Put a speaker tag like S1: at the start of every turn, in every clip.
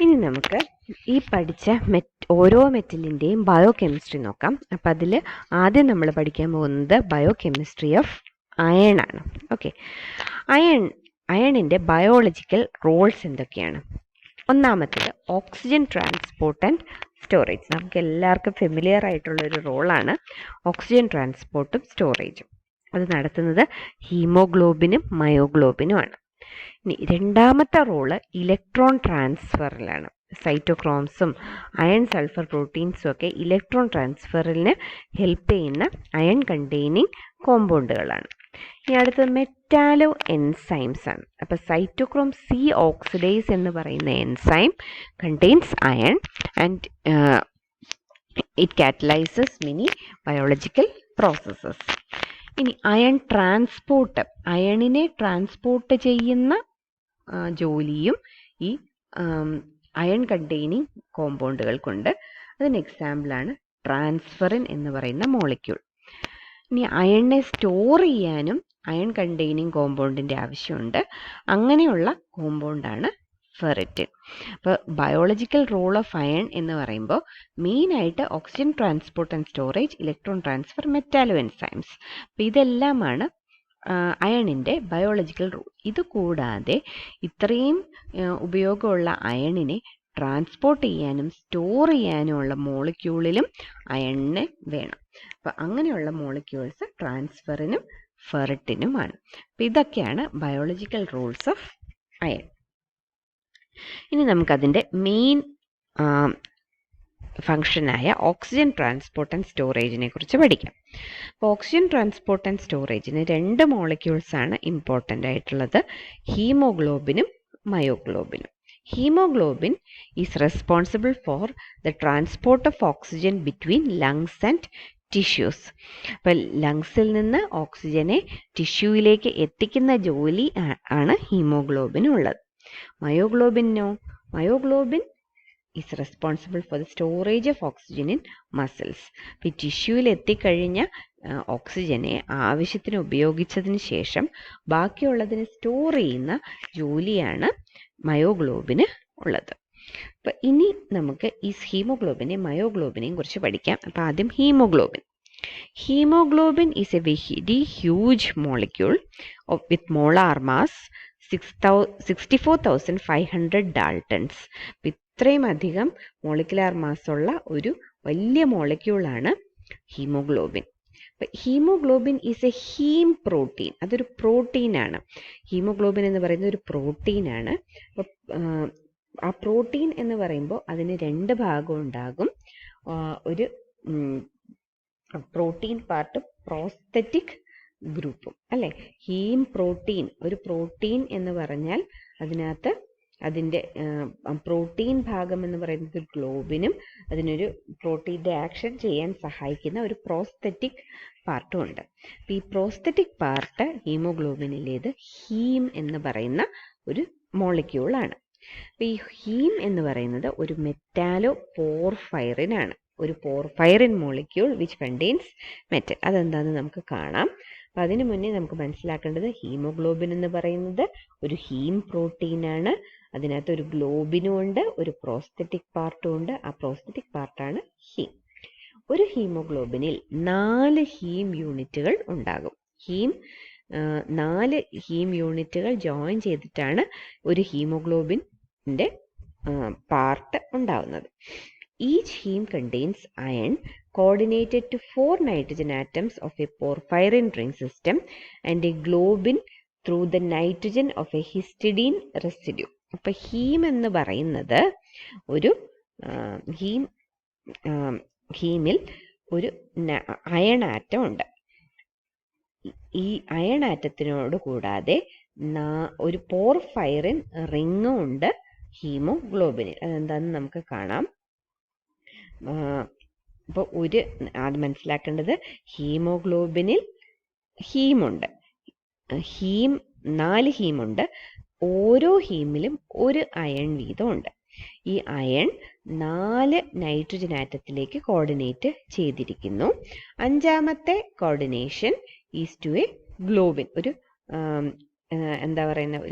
S1: ഇനി നമുക്ക് ഈ പഠിച്ച ഓരോ മെറ്റലിൻ്റെയും ബയോ കെമിസ്ട്രി നോക്കാം. അപ്പം അതിൽ ആദ്യം നമ്മൾ പഠിക്കാൻ പോകുന്നത് ബയോ കെമിസ്ട്രി ഓഫ് അയൺ ആണ്. ഓക്കെ, അയണിൻ്റെ ബയോളജിക്കൽ റോൾസ് എന്തൊക്കെയാണ്? ഒന്നാമത്തേത് ഓക്സിജൻ ട്രാൻസ്പോർട്ട് ആൻഡ് സ്റ്റോറേജ്. നമുക്ക് എല്ലാവർക്കും ഫെമിലിയർ ആയിട്ടുള്ള ഒരു റോളാണ് ഓക്സിജൻ ട്രാൻസ്പോർട്ടും സ്റ്റോറേജും. അത് നടത്തുന്നത് ഹീമോഗ്ലോബിനും മയോഗ്ലോബിനുമാണ്. ഇനി രണ്ടാമത്തെ റോള് ഇലക്ട്രോൺ ട്രാൻസ്ഫറിലാണ്. സൈറ്റോക്രോംസും അയൺ സൾഫർ പ്രോട്ടീൻസും ഒക്കെ ഇലക്ട്രോൺ ട്രാൻസ്ഫറിന് ഹെൽപ്പ് ചെയ്യുന്ന അയൺ കണ്ടെയ്നിങ് കോമ്പൗണ്ടുകളാണ്. ഇനി അടുത്തത് മെറ്റാലോ എൻസൈംസ് ആണ്. അപ്പോൾ സൈറ്റോക്രോം സി ഓക്സിഡേസ് എന്ന് പറയുന്ന enzyme contains iron and it catalyses many biological processes. ഇനി അയൺ ട്രാൻസ്പോർട്ട്, അയണിനെ ട്രാൻസ്പോർട്ട് ചെയ്യുന്ന ജോലിയും ഈ അയൺ കണ്ടെയ്നിങ് കോമ്പൗണ്ടുകൾക്കുണ്ട്. അതിന് എക്സാമ്പിളാണ് ട്രാൻസ്ഫറിൻ എന്ന് പറയുന്ന മോളിക്യൂൾ. ഇനി അയണിനെ സ്റ്റോർ ചെയ്യാനും അയൺ കണ്ടെയ്നിങ് കോമ്പൗണ്ടിൻ്റെ ആവശ്യമുണ്ട്. അങ്ങനെയുള്ള കോമ്പൗണ്ടാണ് ഫെറിറ്റിൻ. അപ്പോൾ ബയോളജിക്കൽ റോൾ ഓഫ് അയൺ എന്ന് പറയുമ്പോൾ മെയിനായിട്ട് oxygen transport and storage, electron transfer, metallo enzymes. അപ്പോൾ ഇതെല്ലാമാണ് അയണിൻ്റെ ബയോളജിക്കൽ റോൾ. ഇത് കൂടാതെ ഇത്രയും ഉപയോഗമുള്ള അയണിനെ ട്രാൻസ്പോർട്ട് ചെയ്യാനും സ്റ്റോർ ചെയ്യാനുമുള്ള മോളിക്യൂളിലും അയണിന് വേണം. അപ്പോൾ അങ്ങനെയുള്ള മോളിക്യൂൾസ് ട്രാൻസ്ഫറിനും ഫെറിറ്റിനുമാണ്. അപ്പോൾ ഇതൊക്കെയാണ് ബയോളജിക്കൽ റോൾസ് ഓഫ് അയൺ. ഇനി നമുക്കതിൻ്റെ മെയിൻ ഫംഗ്ഷനായ ഓക്സിജൻ ട്രാൻസ്പോർട്ട് ആൻഡ് സ്റ്റോറേജിനെ കുറിച്ച് പഠിക്കാം. അപ്പോൾ ഓക്സിജൻ ട്രാൻസ്പോർട്ട് ആൻഡ് സ്റ്റോറേജിന് രണ്ട് മോളിക്യൂൾസാണ് ഇമ്പോർട്ടൻ്റ് ആയിട്ടുള്ളത്, ഹീമോഗ്ലോബിനും മയോഗ്ലോബിനും. Haemoglobin is responsible for the transport of oxygen between lungs and tissues. അപ്പോൾ ലങ്സിൽ നിന്ന് ഓക്സിജനെ ടിഷ്യൂവിലേക്ക് എത്തിക്കുന്ന ജോലി ആണ് ഹീമോഗ്ലോബിനുള്ളത്. മയോഗ്ലോബിനോ? Myoglobin is responsible for the storage of oxygen in muscles. അപ്പോൾ ഈ ടിഷ്യൂവിൽ എത്തിക്കഴിഞ്ഞ ഓക്സിജനെ ആവശ്യത്തിന് ഉപയോഗിച്ചതിന് ശേഷം ബാക്കിയുള്ളതിന് സ്റ്റോർ ചെയ്യുന്ന ജോലിയാണ് മയോഗ്ലോബിന് ഉള്ളത്. അപ്പോൾ ഇനി നമുക്ക് ഈ ഹീമോഗ്ലോബിനെയും മയോഗ്ലോബിനെയും കുറിച്ച് പഠിക്കാം. അപ്പോൾ ആദ്യം haemoglobin. Haemoglobin is a very huge molecule with molar mass 64,500 daltons. ഇത്രയും അധികം മോളിക്കുലാർ മാസ്സുള്ള ഒരു വലിയ മോളിക്യൂളാണ് haemoglobin. Haemoglobin is a haem protein. അതൊരു പ്രോട്ടീനാണ്. ഹീമോഗ്ലോബിൻ എന്ന് പറയുന്നത് ഒരു പ്രോട്ടീനാണ്. അപ്പോൾ ആ പ്രോട്ടീൻ എന്ന് പറയുമ്പോൾ അതിന് രണ്ട് ഭാഗം ഉണ്ടാകും. ഒരു പ്രോട്ടീൻ പാർട്ടും പ്രോസ്തറ്റിക് ഗ്രൂപ്പും, അല്ലേ? ഹീം പ്രോട്ടീൻ, ഒരു പ്രോട്ടീൻ എന്ന് പറഞ്ഞാൽ അതിനകത്ത് അതിൻ്റെ പ്രോട്ടീൻ ഭാഗം എന്ന് പറയുന്നത് ഗ്ലോബിനും അതിനൊരു പ്രോട്ടീൻ്റെ ആക്ഷൻ ചെയ്യാൻ സഹായിക്കുന്ന ഒരു പ്രോസ്തറ്റിക് പാർട്ടും ഉണ്ട്. അപ്പോൾ ഈ പ്രോസ്തറ്റിക് പാർട്ട് ഹീമോഗ്ലോബിനിലേത് ഹീം എന്ന് പറയുന്ന ഒരു മോളിക്യൂളാണ്. അപ്പോൾ ഈ ഹീം എന്ന് പറയുന്നത് ഒരു മെറ്റാലോ പോർഫൈറിൻ ആണ്. ഒരു porphyrin molecule which contains metal. അതെന്താണെന്ന് നമുക്ക് കാണാം. അപ്പം അതിന് മുന്നേ നമുക്ക് മനസ്സിലാക്കേണ്ടത് ഹീമോഗ്ലോബിൻ എന്ന് പറയുന്നത് ഒരു ഹീം പ്രോട്ടീനാണ്. അതിനകത്ത് ഒരു ഗ്ലോബിനും ഉണ്ട്, ഒരു പ്രോസ്തറ്റിക് പാർട്ടും ഉണ്ട്. ആ പ്രോസ്തറ്റിക് പാർട്ടാണ് ഹീം. ഒരു ഹീമോഗ്ലോബിനിൽ 4 ഹീം യൂണിറ്റുകൾ ഉണ്ടാകും. 4 ഹീം യൂണിറ്റുകൾ ജോയിൻ ചെയ്തിട്ടാണ് ഒരു ഹീമോഗ്ലോബിൻ്റെ പാർട്ട് ഉണ്ടാവുന്നത്. Each heme contains iron coordinated to 4 nitrogen atoms of a porphyrin ring system and a globin through the nitrogen of a histidine residue. അപ്പോൾ ഹീം എന്ന് പറയുന്നത് ഒരു ഹീമിൽ ഒരു അയൺ ആറ്റം ഉണ്ട്. ഈ അയൺ ആറ്റത്തിനോട് കൂടാതെ ഒരു പോർഫൈറിൻ റിങ്ങും ഉണ്ട് ഹീമോഗ്ലോബിനിൽ. അതെന്താണെന്ന് നമുക്ക് കാണാം. അപ്പോൾ അത് മനസ്സിലാക്കേണ്ടത് ഹീമോഗ്ലോബിനിൽ ഹീമുണ്ട്. 4 ഹീമുണ്ട്. ഓരോ ഹീമിലും ഒരു അയൺ വീതമുണ്ട്. ഈ അയൺ 4 നൈട്രജൻ ആറ്റത്തിലേക്ക് കോർഡിനേറ്റ് ചെയ്തിരിക്കുന്നു. 5ാമത്തെ coordination is to a globin, ഒരു എന്താ പറയുന്നത്,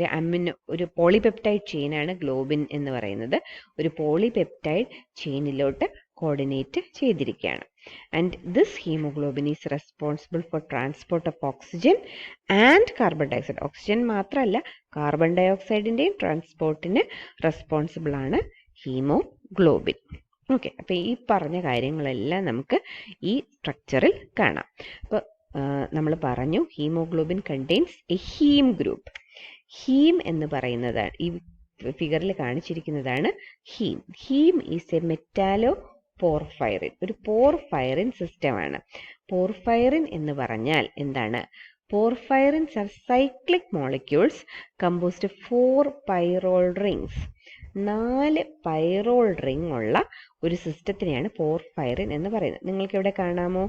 S1: ഒരു പോളിപെപ്റ്റൈഡ് ചെയിനാണ് ഗ്ലോബിൻ എന്ന് പറയുന്നത്. ഒരു പോളിപെപ്റ്റൈഡ് ചെയിനിലോട്ട് കോർഡിനേറ്റ് ചെയ്തിരിക്കുകയാണ്. And this haemoglobin is responsible four transport of oxygen and carbon dioxide. Oxygen മാത്രമല്ല, കാർബൺ ഡയോക്സൈഡിൻ്റെയും ട്രാൻസ്പോർട്ടിന് റെസ്പോൺസിബിൾ ആണ് ഹീമോഗ്ലോബിൻ. ഓക്കെ, അപ്പോൾ ഈ പറഞ്ഞ കാര്യങ്ങളെല്ലാം നമുക്ക് ഈ സ്ട്രക്ചറിൽ കാണാം. അപ്പോൾ നമ്മൾ പറഞ്ഞു haemoglobin contains a haem group. Haem എന്ന് പറയുന്നതാണ് ഈ ഫിഗറിൽ കാണിച്ചിരിക്കുന്നതാണ് haem. Haem is a metalloporphyrin, ഒരു പോർഫൈറിൻ സിസ്റ്റമാണ്. പോർഫൈറിൻ എന്ന് പറഞ്ഞാൽ എന്താണ്? Porphyrins are cyclic molecules composed 4 pyrrole rings. 4 pyrrole ring ഉള്ള ഒരു സിസ്റ്റത്തിനെയാണ് പോർഫൈറിൻ എന്ന് പറയുന്നത്. നിങ്ങൾക്ക് ഇവിടെ കാണാമോ?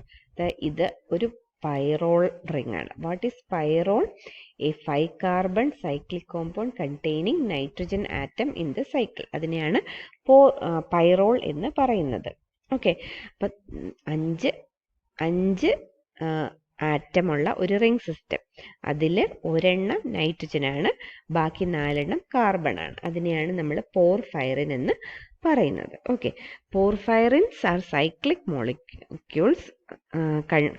S1: ഇത് ഒരു പൈറോൾ റിംഗ് ആണ്. What is pyrrole? A 5 carbon cyclic compound containing nitrogen atom in the cycle. അതിനെയാണ് പൈറോൾ എന്ന് പറയുന്നത്. ഓക്കെ, അപ്പം 5 ആറ്റമുള്ള ഒരു റിംഗ് സിസ്റ്റം. അതിൽ ഒരെണ്ണം നൈട്രജനാണ്, ബാക്കി 4 കാർബൺ ആണ്. അതിനെയാണ് നമ്മൾ പോർഫൈറിൻ എന്ന് പറയുന്നത്. Okay, porphyrins are cyclic molecules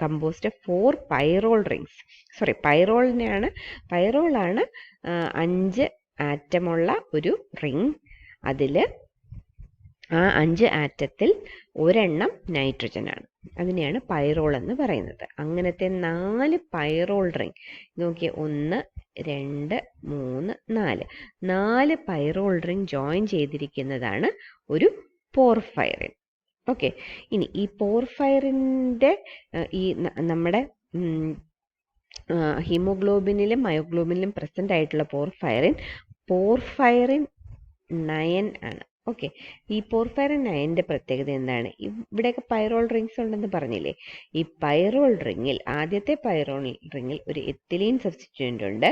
S1: composed 4 pyrrole rings. പൈറോളാണ് 5 ആറ്റമുള്ള ഒരു റിങ്. അതിൽ ആ 5 ആറ്റത്തിൽ ഒരെണ്ണം നൈട്രജനാണ്. അതിനെയാണ് പൈറോൾ എന്ന് പറയുന്നത്. അങ്ങനത്തെ 4 പൈറോൾ റിങ് നോക്കിയേ, 1 2 3 4 പൈറോൾ റിങ് ജോയിൻ ചെയ്തിരിക്കുന്നതാണ് ഒരു പോർഫൈറിൻ. ഓക്കെ, ഇനി ഈ പോർഫൈറിൻ്റെ ഈ നമ്മുടെ ഹീമോഗ്ലോബിനിലും മയോഗ്ലോബിനിലും പ്രസൻ്റ് ആയിട്ടുള്ള പോർഫൈറിൻ 9 ആണ്. ഓക്കെ, ഈ പോർഫൈറിൻ 9ൻ്റെ പ്രത്യേകത എന്താണ്? ഇവിടെയൊക്കെ പൈറോൾ റിങ്സ് ഉണ്ടെന്ന് പറഞ്ഞില്ലേ. ഈ പൈറോൾ റിങ്ങിൽ, ആദ്യത്തെ പൈറോൾ റിങ്ങിൽ ഒരു എത്തിലീൻ സബ്സ്റ്റിറ്റ്യൂൻ്റ് ഉണ്ട്.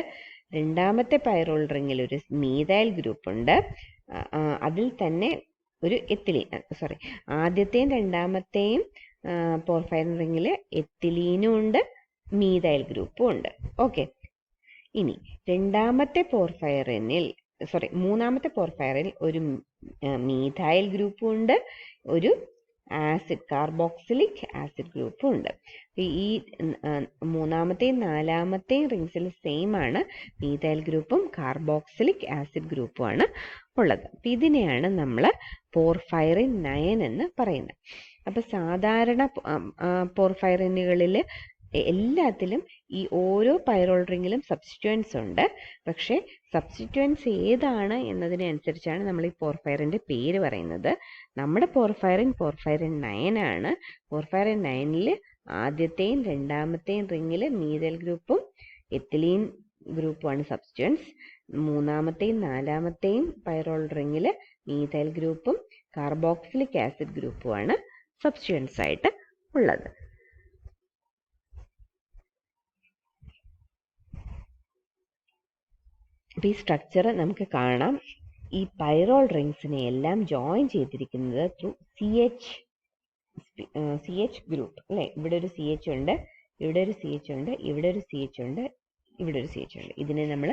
S1: രണ്ടാമത്തെ പൈറോൾ റിങ്ങിൽ ഒരു മീഥൈൽ ഗ്രൂപ്പ് ഉണ്ട്. അതിൽ തന്നെ ഒരു ആദ്യത്തെയും രണ്ടാമത്തെയും പോർഫൈറിൻ റിങ്ങിൽ എത്തിലീനും ഉണ്ട്, മീഥൈൽ ഗ്രൂപ്പും ഉണ്ട്. ഓക്കെ, ഇനി മൂന്നാമത്തെ പോർഫൈറിനിൽ ഒരു മീഥൈൽ ഗ്രൂപ്പും ഉണ്ട്, ഒരു കാർബോക്സിലിക് ആസിഡ് ഗ്രൂപ്പും ഉണ്ട്. ഈ മൂന്നാമത്തെയും നാലാമത്തെയും റിങ്സിൽ സെയിം ആണ്, മീഥൈൽ ഗ്രൂപ്പും കാർബോക്സിലിക് ആസിഡ് ഗ്രൂപ്പും ആണ് ഉള്ളത്. അപ്പം ഇതിനെയാണ് നമ്മൾ പോർഫൈറിൻ 9 എന്ന് പറയുന്നത്. അപ്പം സാധാരണ പോർഫൈറിനുകളിൽ എല്ലാത്തിലും ഈ ഓരോ പൈറോൾ റിങ്ങിലും സബ്സ്റ്റിറ്റ്യൂവൻസ് ഉണ്ട്. പക്ഷേ സബ്സ്റ്റിറ്റ്യൂവൻസ് ഏതാണ് എന്നതിനനുസരിച്ചാണ് നമ്മൾ ഈ പോർഫൈറിൻ്റെ പേര് പറയുന്നത്. നമ്മുടെ പോർഫൈറിൻ 9 ആണ്. പോർഫൈറിൻ 9ൽ ആദ്യത്തെയും രണ്ടാമത്തെയും റിങ്ങിൽ മീഥൈൽ ഗ്രൂപ്പും എത്തിലീൻ ഗ്രൂപ്പുമാണ് സബ്സ്റ്റിറ്റ്യൂവൻസ്. മൂന്നാമത്തെയും നാലാമത്തെയും പൈറോൾ റിങ്ങിൽ മീഥൈൽ ഗ്രൂപ്പും കാർബോക്സിലിക് ആസിഡ് ഗ്രൂപ്പുമാണ് സബ്സ്റ്റിറ്റ്യൂവൻസ് ആയിട്ട് ഉള്ളത്. അപ്പോൾ ഈ സ്ട്രക്ചർ നമുക്ക് കാണാം. ഈ പൈറോൾ റിങ്സിനെ എല്ലാം ജോയിൻ ചെയ്തിരിക്കുന്നത് ത്രൂ CH ഗ്രൂപ്പ് അല്ലേ. ഇവിടെ ഒരു CH ഉണ്ട്, ഇവിടെ ഒരു CH ഉണ്ട്, ഇവിടെ ഒരു CH ഉണ്ട്, ഇവിടെ ഒരു CH ഉണ്ട്. ഇതിനെ നമ്മൾ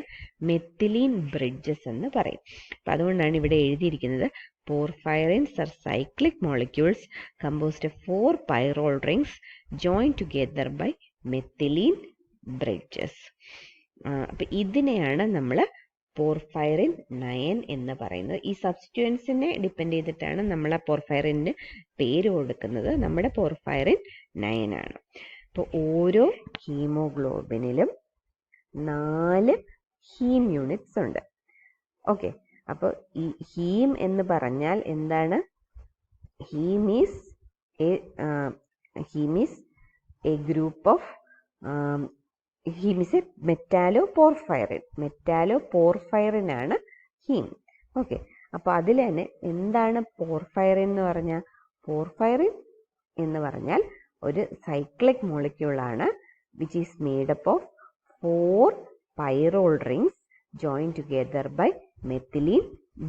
S1: മെത്തിലീൻ ബ്രിഡ്ജസ് എന്ന് പറയും. അപ്പം അതുകൊണ്ടാണ് ഇവിടെ എഴുതിയിരിക്കുന്നത് porphyrins are cyclic molecules composed of 4 pyrrole rings join together by methylene bridges. അപ്പം ഇതിനെയാണ് നമ്മൾ പോർഫൈറിൻ 9 എന്ന് പറയുന്നത്. ഈ സബ്സ്റ്റിറ്റ്യൂവൻസിനെ ഡിപ്പെൻഡ് ചെയ്തിട്ടാണ് നമ്മൾ ആ പോർഫൈറിന് പേര് കൊടുക്കുന്നത്. നമ്മുടെ പോർഫൈറിൻ 9 ആണ്. അപ്പോൾ ഓരോ ഹീമോഗ്ലോബിനിലും 4 ഹീം യൂണിറ്റ്സ് ഉണ്ട്. ഓക്കെ, അപ്പോൾ ഈ ഹീം എന്ന് പറഞ്ഞാൽ എന്താണ്? Haem is a group of haem is a metalloporphyrin ആണ് ഹീം. ഓക്കെ, അപ്പോൾ അതിൽ തന്നെ എന്താണ് പോർഫൈറിൻ എന്ന് പറഞ്ഞാൽ? പോർഫൈറിൻ എന്ന് പറഞ്ഞാൽ ഒരു സൈക്ലിക് മോളിക്യൂളാണ് which is made up of 4 pyrrole rings join together by methylene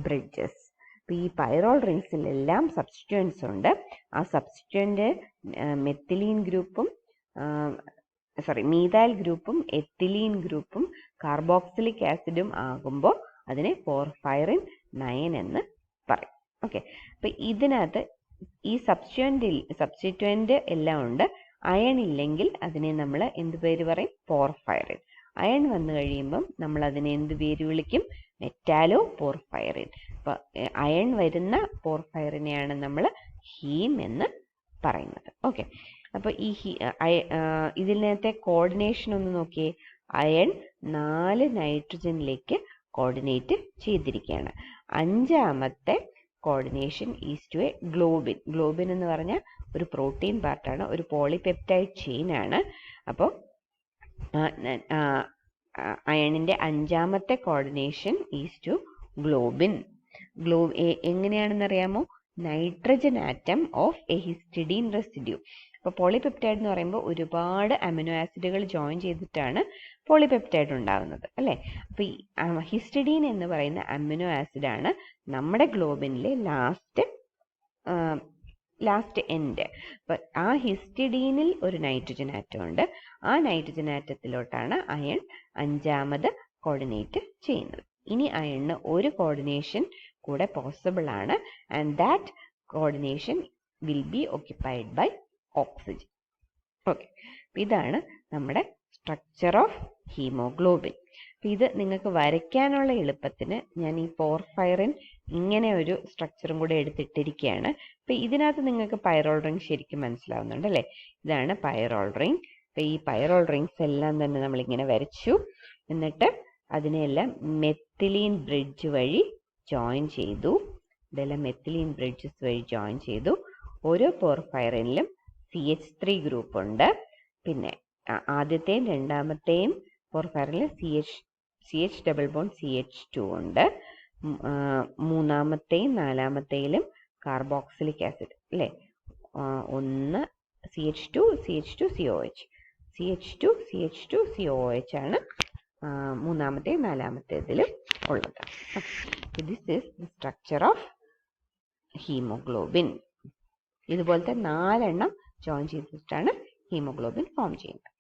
S1: bridges. അപ്പോൾ ഈ പൈറോൾ റിങ്സിലെല്ലാം സബ്സ്റ്റിറ്റ്യൂവൻസ് ഉണ്ട്. ആ സബ്സ്റ്റിറ്റ്യൂവൻ്റ് മീഥൈൽ ഗ്രൂപ്പും എത്തിലീൻ ഗ്രൂപ്പും കാർബോക്സിലിക് ആസിഡും ആകുമ്പോൾ അതിനെ പോർഫൈറിൻ 9 എന്ന് പറയും. ഓക്കെ, അപ്പൊ ഇതിനകത്ത് ഈ സബ്സ്റ്റിറ്റ്വന്റ് എല്ലാം ഉണ്ട്. അയൺ ഇല്ലെങ്കിൽ അതിനെ നമ്മൾ എന്ത് പേര് പറയും? പോർഫൈറിൻ. അയൺ വന്നു കഴിയുമ്പം നമ്മൾ അതിനെ എന്ത് പേര് വിളിക്കും? Metallo porphyrin. അപ്പൊ അയൺ വരുന്ന പോർഫൈറിനെയാണ് നമ്മൾ ഹീം എന്ന് പറയുന്നത്. ഓക്കെ, അപ്പൊ ഈ ഇതിനകത്തെ കോർഡിനേഷൻ ഒന്ന് നോക്കിയേ. അയൺ 4 നൈട്രജനിലേക്ക് കോർഡിനേറ്റ് ചെയ്തിരിക്കുകയാണ്. 5ാമത്തെ coordination is to a globin. Globin എന്ന് പറഞ്ഞാൽ ഒരു പ്രോട്ടീൻ പാർട്ടാണ്, ഒരു പോളിപെപ്റ്റൈഡ് ചെയിൻ ആണ്. അപ്പോൾ അയണിന്റെ 5ാമത്തെ കോർഡിനേഷൻ ഈസ് ടു ഗ്ലോബിൻ. എങ്ങനെയാണെന്ന് അറിയാമോ? Nitrogen atom of a histidine residue. അപ്പോൾ പോളിപെപ്റ്റൈഡ് എന്ന് പറയുമ്പോൾ ഒരുപാട് അമിനോ ആസിഡുകൾ ജോയിൻ ചെയ്തിട്ടാണ് പോളിപെപ്റ്റൈഡ് ഉണ്ടാകുന്നത്, അല്ലേ? അപ്പോൾ ഈ ഹിസ്റ്റഡീൻ എന്ന് പറയുന്ന അമിനോ ആസിഡാണ് നമ്മുടെ ഗ്ലോബിനിലെ ലാസ്റ്റ് എൻഡ്. അപ്പം ആ ഹിസ്റ്റഡീനിൽ ഒരു നൈട്രജൻ ആറ്റം ഉണ്ട്. ആ നൈട്രജൻ ആറ്റത്തിലോട്ടാണ് അയൺ 5ാമത് കോർഡിനേറ്റ് ചെയ്യുന്നത്. ഇനി അയണിന് ഒരു കോർഡിനേഷൻ കൂടെ പോസിബിൾ ആണ്. And that coordination will be occupied by oxygen. Okay, ഇതാണ് നമ്മുടെ സ്ട്രക്ചർ ഓഫ് ഹീമോഗ്ലോബിൻ. ഇത് നിങ്ങൾക്ക് വരയ്ക്കാനുള്ള എളുപ്പത്തിന് ഞാൻ ഈ പോർഫൈറിൻ ഇങ്ങനെ ഒരു സ്ട്രക്ചറും കൂടെ എടുത്തിട്ടിരിക്കുകയാണ്. അപ്പം ഇതിനകത്ത് നിങ്ങൾക്ക് പൈറോൾ റിംഗ് ശരിക്കും മനസ്സിലാവുന്നുണ്ട്, അല്ലേ? ഇതാണ് പൈറോൾ റിംഗ്. അപ്പം ഈ പൈറോൾ റിംഗ്സ് എല്ലാം തന്നെ നമ്മളിങ്ങനെ വരച്ചു. എന്നിട്ട് അതിനെല്ലാം മെത്തിലീൻ ബ്രിഡ്ജ് വഴി ജോയിൻ ചെയ്തു. ഇതെല്ലാം മെത്തിലീൻ ബ്രിഡ്ജസ് വഴി ജോയിൻ ചെയ്തു. ഓരോ പോർഫൈറിനിലും CH3 ഗ്രൂപ്പ് ഉണ്ട്. പിന്നെ ആദ്യത്തെയും 2ാമത്തെയും പോർഫൈറിനിൽ CH ഡബിൾ ബോണ്ട് CH2 ഉണ്ട്. 3ാമത്തെയും 4ാമത്തെയിലും കാർബോക്സിലിക് ആസിഡ്, അല്ലേ? 1 CH2 CH2 COH, CH2 CH2 COH ആണ് 3ാമത്തെയും 4ാമത്തേതിലും ഉള്ളത്. This is the structure of haemoglobin. ഇതുപോലത്തെ 4 എണ്ണം ജോയിൻ ചെയ്തിട്ടാണ് ഹീമോഗ്ലോബിൻ ഫോം ചെയ്യുന്നത്.